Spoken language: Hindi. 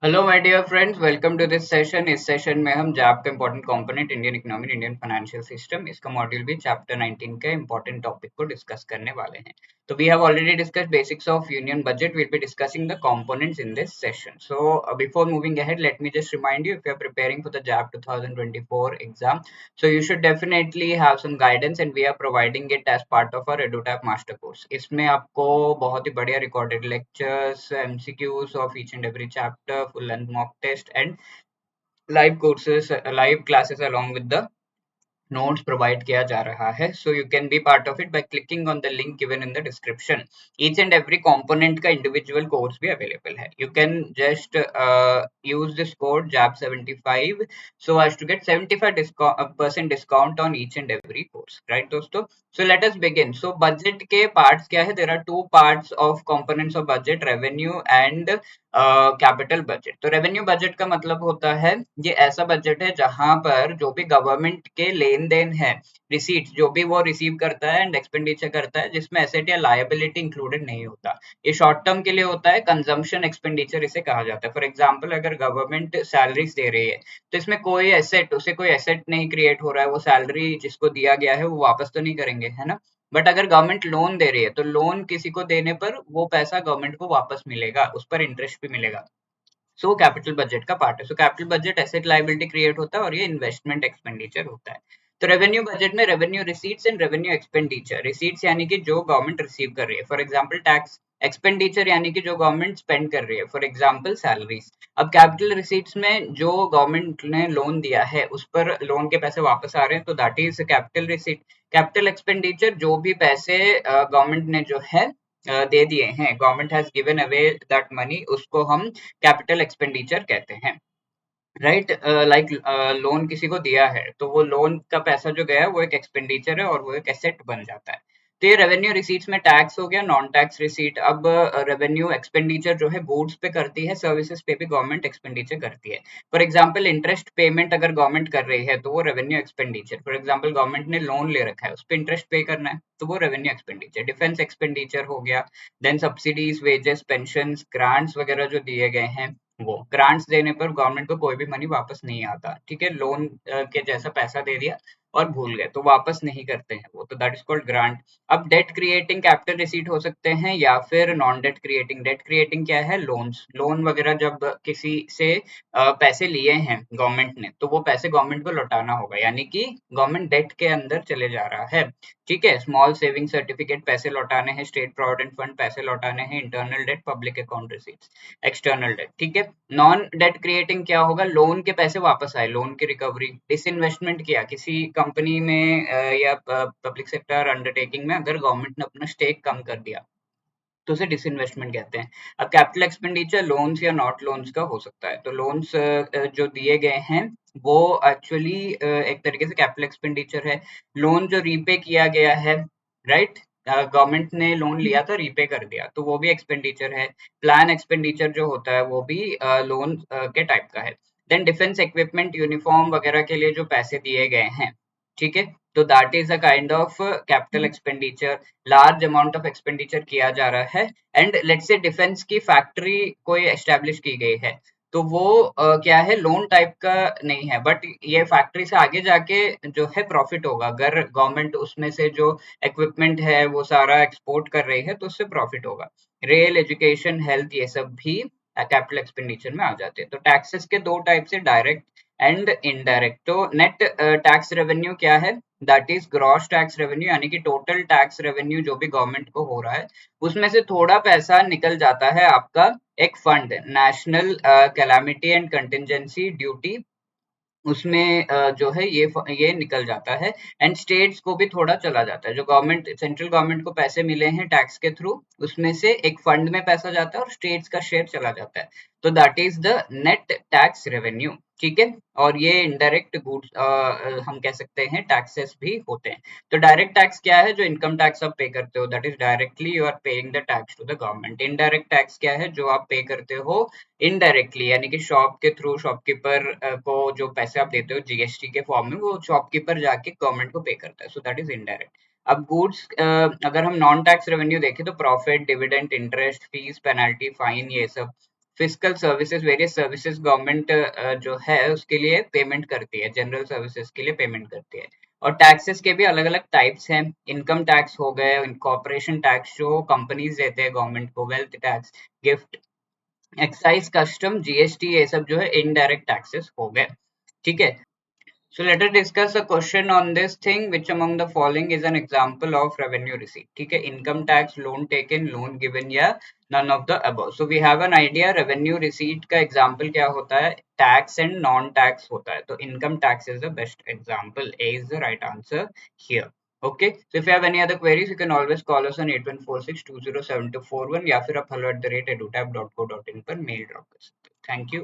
Hello my dear friends, welcome to this session. इस सेशन में हम जैप का important component Indian economy, Indian financial system, इसका मॉड्यूल भी चैप्टर 19 के इंपॉर्टेंट टॉपिक को डिस्कस करने वाले हैं। तो we have already discussed basics of union budget. Will be discussing the components in this session. So before moving ahead, let me just remind you, if you are preparing for the जैप 2024 exam, so you should definitely have some guidance and we are providing it as part of our EduTap master course. इसमें आपको बहुत ही बढ़िया recorded lectures, MCQs of each and every chapter, full length mock test and live courses, live classes along with the notes provide किया जा रहा है. So you can be part of it by clicking on the link given in the description. Each and every component का इंडिविजुअल कोर्स भी अवेलेबल है. You can just use this code JAP75 so as to get 75% discount on each and every course. Right दोस्तों? So let us begin. So budget के पार्ट्स क्या है? There are two parts of components of budget, revenue and capital budget. तो रेवेन्यू बजट का मतलब होता है, ये ऐसा बजट है जहां पर जो भी गवर्नमेंट के लेन देन है, रिसीट्स जो भी वो रिसीव करता है एंड एक्सपेंडिचर करता है, जिसमें एसेट या लायबिलिटी इंक्लूडेड नहीं होता. ये शॉर्ट टर्म के लिए होता है, कंजम्पशन एक्सपेंडिचर इसे कहा जाता है. फॉर एग्जाम्पल, अगर गवर्नमेंट सैलरीज दे रही है तो इसमें कोई एसेट, उसे कोई एसेट नहीं क्रिएट हो रहा है, वो सैलरी जिसको दिया गया है वो वापस तो नहीं करेंगे, है ना. बट अगर गवर्नमेंट लोन दे रही है तो लोन किसी को देने पर वो पैसा गवर्नमेंट को वापस मिलेगा, उस पर इंटरेस्ट भी मिलेगा. सो कैपिटल बजट का पार्ट है. So capital budget asset liability create होता है और ये इन्वेस्टमेंट एक्सपेंडिचर होता है. तो रेवेन्यू बजट में revenue receipts and revenue expenditure. Receipts यानी कि जो गवर्नमेंट रिसीव कर रही है, फॉर एग्जांपल टैक्स. एक्सपेंडिचर यानी कि जो गवर्नमेंट स्पेंड कर रही है, फॉर एग्जांपल सैलरीज. अब कैपिटल रिसीट्स में जो गवर्नमेंट ने लोन दिया है उस पर लोन के पैसे वापस आ रहे हैं, तो that is capital receipt. Capital expenditure जो भी पैसे गवर्नमेंट ने जो है दे दिए हैं, government has given away that money, उसको हम कैपिटल एक्सपेंडिचर कहते हैं. राइट? लाइक लोन किसी को दिया है तो वो लोन का पैसा जो गया है वो एक एक्सपेंडिचर है और वो एक एसेट बन जाता है. तो ये रेवेन्यू रिसीट्स में टैक्स हो गया, नॉन टैक्स रिसीट. अब रेवेन्यू एक्सपेंडिचर जो है गुड्स पे करती है, सर्विसेज पे भी गवर्नमेंट एक्सपेंडिचर करती है. फॉर एग्जांपल, इंटरेस्ट पेमेंट अगर गवर्नमेंट कर रही है तो वो revenue expenditure. For example, government ने लोन ले रखा है, उस पर इंटरेस्ट पे करना है तो वो रेवेन्यू एक्सपेंडिचर. डिफेंस एक्सपेंडिचर हो गया. Then subsidies, wages, pension, grants वगैरह जो दिए गए हैं, वो ग्रांट्स देने पर गवर्नमेंट को कोई भी मनी वापस नहीं आता. ठीक है, लोन के जैसा पैसा दे दिया और भूल गए तो वापस नहीं करते हैं वो, तो दैट इज कॉल्ड ग्रांट. अब डेट क्रिएटिंग कैपिटल रिसीट हो सकते हैं या फिर non debt creating. Debt creating क्या है? लोन्स. लोन वगैरह जब किसी से पैसे लिए हैं गवर्नमेंट ने, तो वो पैसे गवर्नमेंट को लौटाना होगा, यानी कि गवर्नमेंट डेट के अंदर चले जा रहा है. ठीक है, स्मॉल सेविंग सर्टिफिकेट पैसे लौटाने हैं, स्टेट प्रोविडेंट फंड पैसे लौटाने हैं, internal debt, public account receipts, external debt. ठीक है. नॉन डेट क्रिएटिंग क्या होगा? लोन के पैसे वापस आए, लोन की रिकवरी. डिसइन्वेस्टमेंट किया किसी कंपनी में या पब्लिक सेक्टर अंडरटेकिंग में, अगर गवर्नमेंट ने अपना स्टेक कम कर दिया तो उसे डिसइन्वेस्टमेंट कहते हैं. अब कैपिटल एक्सपेंडिचर लोन्स या नॉट लोन्स का हो सकता है. तो लोन्स जो दिए गए हैं वो एक्चुअली एक तरीके से कैपिटल एक्सपेंडिचर है. लोन जो रीपे किया गया है, राइट, गवर्नमेंट ने लोन लिया था, रीपे कर दिया, तो वो भी एक्सपेंडिचर है. प्लान एक्सपेंडिचर जो होता है वो भी लोन के टाइप का है. देन डिफेंस इक्विपमेंट, यूनिफॉर्म वगैरह के लिए जो पैसे दिए गए हैं, ठीक है, तो that is a kind of capital expenditure. Large amount of expenditure किया जा रहा है. एंड लेट्स से डिफेंस की फैक्ट्री कोई एस्टेब्लिश की गई है, तो वो क्या है, लोन टाइप का नहीं है, बट ये फैक्ट्री से आगे जाके जो है प्रॉफिट होगा. अगर गवर्नमेंट उसमें से जो इक्विपमेंट है वो सारा एक्सपोर्ट कर रही है तो उससे प्रॉफिट होगा. रेल, एजुकेशन, हेल्थ, ये सब भी कैपिटल एक्सपेंडिचर में आ जाते हैं. तो टैक्सेस के दो टाइप से, डायरेक्ट एंड इनडायरेक्ट. तो नेट टैक्स रेवेन्यू क्या है? That is gross tax revenue, यानी कि टोटल टैक्स रेवेन्यू जो भी गवर्नमेंट को हो रहा है उसमें से थोड़ा पैसा निकल जाता है आपका एक fund, national calamity and contingency duty, उसमें जो है ये निकल जाता है. एंड स्टेट्स को भी थोड़ा चला जाता है. जो गवर्नमेंट, सेंट्रल गवर्नमेंट को पैसे मिले हैं टैक्स के थ्रू, उसमें से एक फंड में पैसा जाता है और स्टेट्स का शेयर चला जाता है. तो that is the net tax revenue. ठीक है. और ये इनडायरेक्ट गुड्स हम कह सकते हैं टैक्सेस भी होते हैं. तो डायरेक्ट टैक्स क्या है? जो इनकम टैक्स आप पे करते हो, that is directly you are paying the tax to the government. Indirect tax क्या है? जो आप पे करते हो इनडायरेक्टली, यानी कि शॉप के थ्रू, शॉपकीपर को जो पैसे आप देते हो जीएसटी के फॉर्म में, वो शॉपकीपर जाके गवर्नमेंट को पे करता है. So that is indirect. अब गुड्स, अगर हम नॉन टैक्स रेवेन्यू देखें तो profit, dividend, interest, fees, penalty, fine, ये सब. Physical services, various services government जो है उसके लिए पेमेंट करती है, जनरल सर्विसेज के लिए पेमेंट करती है। और टैक्सेस के भी अलग अलग टाइप्स हैं। इनकम टैक्स हो गए, कॉर्पोरेशन टैक्स जो कंपनीज देते हैं गवर्नमेंट को, wealth tax, gift, excise, custom, GST, ये सब जो है इनडायरेक्ट टैक्सेस हो गए। ठीक है। So let us discuss a question on this thing. Which among the following is an example of revenue receipt? ठीक है, income tax, loan taken, loan given, या none of the above. So we have an idea. Revenue receipt का example क्या होता है? Tax and non-tax होता है. तो income tax is the best example. A is the right answer here. Okay. So if you have any other queries, you can always call us on 8146207241 या फिर आप hello@edutab.co.in पर mail drop कर सकते हो. Thank you.